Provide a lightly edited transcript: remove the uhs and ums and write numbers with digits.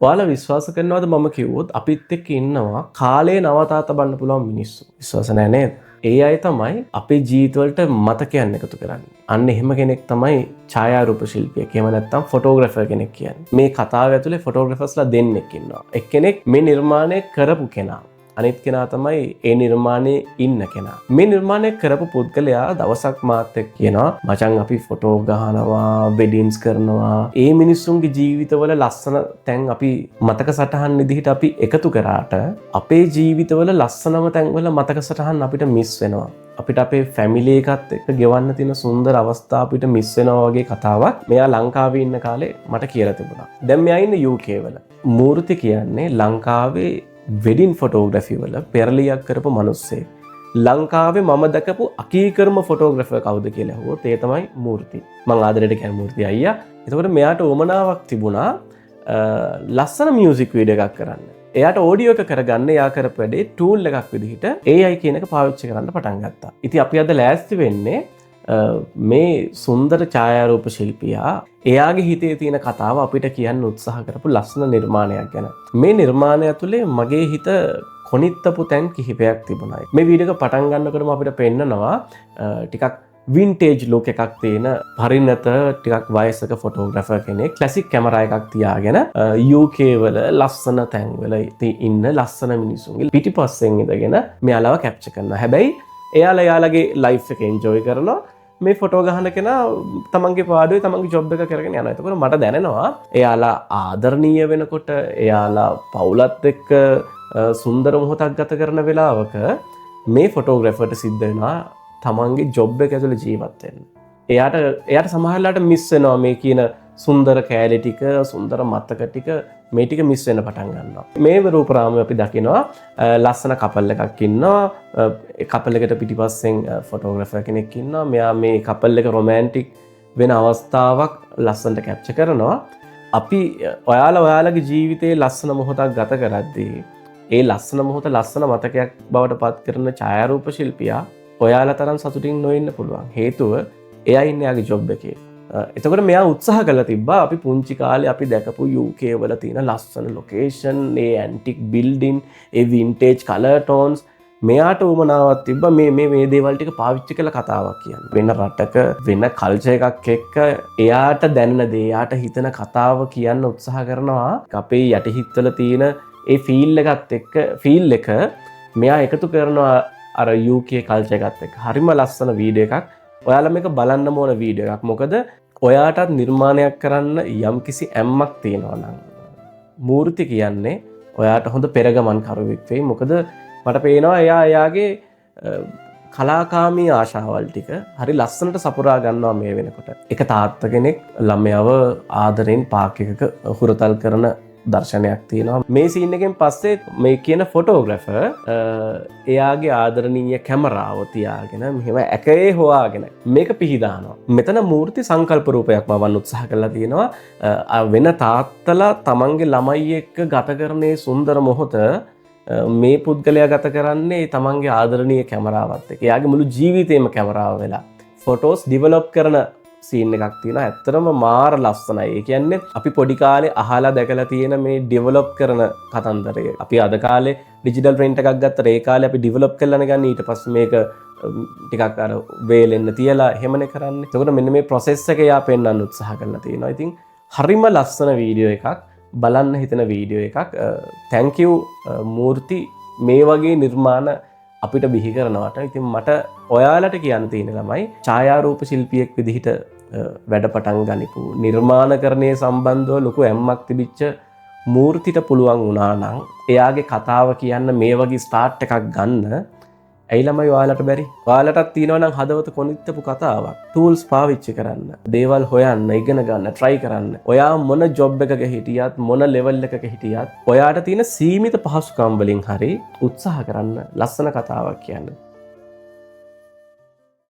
ඔයාලා විශ්වාස කරනවද මම කිව්වොත් අපිත් එක්ක ඉන්නවා කාලේ නවතා තබන්න පුළුවන් මිනිස්සු. විශ්වාස නැහැ නේද? ඒ අය තමයි අපේ ජීවිතවලට මතකයන් එකතු කරන්නේ. අන්න එහෙම කෙනෙක් තමයි ඡායාරූප ශිල්පියෙක්. එහෙම නැත්නම් ෆොටෝග්‍රැෆර් කෙනෙක් කියන්නේ. මේ කතාව ඇතුලේ ෆොටෝග්‍රැෆර්ස්ලා දෙන්නෙක් ඉන්නවා. එක්කෙනෙක් මේ නිර්මාණය කරපු කෙනා. අනිත් කෙනා තමයි ඒ නිර්මාණයේ ඉන්න කෙනා. මේ නිර්මාණය කරපු පුද්ගලයා දවසක් මාත් එක්ක කියනවා මචං අපි ෆොටෝ ගහනවා, වෙඩින්ස් කරනවා. ඒ මිනිස්සුන්ගේ ජීවිතවල ලස්සන තැන් අපි මතක සටහන් විදිහට අපි එකතු කරාට අපේ ජීවිතවල ලස්සනම තැන්වල මතක සටහන් අපිට මිස් වෙනවා. අපිට අපේ ෆැමිලි එකත් එක්ක ගෙවන්න තියෙන සුන්දර අවස්ථා අපිට මිස් වෙනවා වගේ කතාවක් මෙයා ලංකාවේ ඉන්න කාලේ මට කියලා තිබුණා. දැන් මෙයා ඉන්නේ UK වල. මූර්ති කියන්නේ ලංකාවේ වෙඩින් ෆොටෝග්‍රැෆි වල පෙරලියක් කරපු මිනිස්සේ. ලංකාවේ මම දැකපු අකීකර්ම ෆොටෝග්‍රැෆර් කවුද කියලා අහුවොත් ඒ තමයි මූර්ති. මම ආදරයට කියන මූර්ති අයියා. එතකොට මෙයාට උවමනාවක් තිබුණා ලස්සන මියුසික් වීඩියෝ එකක් කරන්න. එයාට ඕඩියෝ එක කරගන්න එයා කරපු වැඩේ ටූල් එකක් විදිහට AI කියන එක පාවිච්චි කරන්න පටන් ගත්තා. ඉතින් අපි අද ලෑස්ති වෙන්නේ මේ සුන්දර ඡායාරූප ශිල්පියා එයාගේ හිතේ තියෙන කතාව අපිට කියන්න උත්සාහ කරපු ලස්සන නිර්මාණයක් ගැන. මේ නිර්මාණය ඇතුලේ මගේ හිත කොනිත්තපු තැන් කිහිපයක් තිබුණා. මේ වීඩියෝ එක පටන් ගන්නකොටම අපිට පෙන්නනවා ටිකක් වින්ටේජ් ලුක් එකක් තියෙන පරිණත ටිකක් වයසක ෆොටෝග්‍රැෆර් කෙනෙක් ක්ලාසික් කැමරා එකක් තියාගෙන UK වල ලස්සන තැන්වල ඉන්න ලස්සන මිනිස්සුන්ගේ පිටිපස්සෙන් ඉඳගෙන මෙයාලව කැප්චර් කරනවා. හැබැයි එයාලගේ ලයිෆ් එක එන්ජොයි කරනවා. මේ ෆොටෝ ගහන කෙනා තමන්ගේ පාඩුවේ තමන්ගේ ජොබ් එක කරගෙන යනවා. එතකොට මට දැනෙනවා එයාලා ආදරණීය වෙනකොට එයාලා පවුලත් එක්ක සුන්දර මොහොතක් ගත කරන වෙලාවක මේ ෆොටෝග්‍රැෆර්ට සිද්ධ වෙනවා තමන්ගේ ජොබ් එක ඇතුළේ ජීවත් වෙන්න. එයාට සමහරලාට මිස් වෙනවා මේ කියන සුන්දර කෑලි ටික, සුන්දර මතක ටික මේ ටික මිස් වෙන්න පටන් ගන්නවා. මේ රූපරාමයේ අපි දකිනවා ලස්සන කපල් එකක් ඉන්නවා. ඒ කපල් එකට පිටිපස්සෙන් ෆොටෝග්‍රැෆර් කෙනෙක් ඉන්නවා. මෙයා මේ කපල් එක රොමැන්ටික් වෙන අවස්ථාවක් ලස්සනට කැප්චර් කරනවා. අපි ඔයාලගේ ජීවිතයේ ලස්සන මොහොතක් ගත කරද්දී ඒ ලස්සන මොහොත ලස්සන මතකයක් බවට පත් කරන ඡායාරූප ශිල්පියා ඔයාලා තරම් සතුටින් නොඉන්න පුළුවන්. හේතුව එයා ඉන්නේ යාගේ ජොබ් එකේ. එතකොට මෙයා උත්සාහ කළා තිබ්බා අපි පුංචි කාලේ අපි දැකපු UK වල තියෙන ලස්සන ලොකේෂන්, ඒ ඇන්ටික් බිල්ඩින්, ඒ වින්ටේජ් කලර් ටෝන්ස් මෙයාට උමනාවක් තිබ්බා මේ දේවල් ටික පාවිච්චි කරලා කතාවක් කියන්න. වෙන රටක වෙන කල්චර් එකක් එක්ක එයාට දැනෙන දේ, එයාට හිතන කතාව කියන්න උත්සාහ කරනවා. අපේ යටිහිත්වල තියෙන ඒ ෆීල් එක මෙයා එකතු කරනවා අර UK කල්චර් එකත් එක්ක. හරිම ලස්සන වීඩියෝ එකක්. ඔයාලා මේක බලන්න ඕන වීඩියෝ එකක්. මොකද ඔයාටත් නිර්මාණයක් කරන්න යම්කිසි ඇම්මක් තියෙනවා නම් මූර්ති කියන්නේ ඔයාට හොඳ පෙරගමන් කරුවෙක් වෙයි. මොකද මට පේනවා එයාගේ කලාකාමී ආශාවල් ටික හරි ලස්සනට සපුරා ගන්නවා මේ වෙනකොට. එක තාත්තා කෙනෙක් ළමයව ආදරෙන් පාක් එකක හුරතල් කරන දර්ශනයක් තියෙනවා. මේ සීන් එකෙන් පස්සේ මේ කියන ෆොටෝග්‍රැෆර් එයාගේ ආදරණීය කැමරාව තියාගෙන මෙහෙම ඇකේ හොයාගෙන මේක පිහිදානවා. මෙතන මූර්ති සංකල්ප රූපයක් මවන්න උත්සාහ කරලා තියෙනවා. වෙන තාත්තලා තමන්ගේ ළමයි එක්ක ගත කරන්නේ සුන්දර මොහොත මේ පුද්ගලයා ගත කරන්නේ තමන්ගේ ආදරණීය කැමරාවත් එක්ක. එයාගේ මුළු ජීවිතේම කැමරාව වෙලා ෆොටෝස් ඩිවෙලොප් කරන සීන් එකක් තියෙනවා. ඇත්තටම මාර ලස්සනයි. ඒ කියන්නේ අපි පොඩි කාලේ අහලා දැකලා තියෙන මේ ඩෙවලොප් කරන කතන්දරය. අපි අද කාලේ ඩිජිටල් ප්‍රින්ට් එකක් ගත්තා. ඒ කාලේ අපි ඩෙවලොප් කරලානේ ගන්න. ඊට පස්සේ මේක ටිකක් අර වේලෙන්න තියලා එහෙමනේ කරන්නේ. එතකොට මෙන්න මේ process එක යා පෙන්වන්න උත්සාහ කරලා තියෙනවා. ඉතින් හරිම ලස්සන වීඩියෝ එකක්. බලන්න හිතන වීඩියෝ එකක්. thank you මූර්ති මේ වගේ නිර්මාණ අපිට බිහි කරනවට. ඉතින් මට ඔයාලට කියන්න තියෙන ළමයි ඡායාරූප ශිල්පියෙක් විදිහට වැඩ පටන් ගනිපු නිර්මාණකරණය සම්බන්ධව ලොකු ඇම්මක් තිබිච්ච මූර්තිට පුළුවන් වුණා නම් එයාගේ කතාව කියන්න මේ වගේ ස්ටාර්ට් එකක් ගන්න ඇයි ළමයි ඔයාලට බැරි? ඔයාලටත් තියෙනවා නම් හදවත කොනිත්තපු කතාවක්. ටූල්ස් පාවිච්චි කරන්න, දේවල් හොයන්න, ඉගෙන ගන්න, try කරන්න. ඔයා මොන ජොබ් එකක හිටියත්, මොන ලෙවල් එකක හිටියත් ඔයාට තියෙන සීමිත පහසුකම් වලින් හරි උත්සාහ කරන්න ලස්සන කතාවක් කියන්න.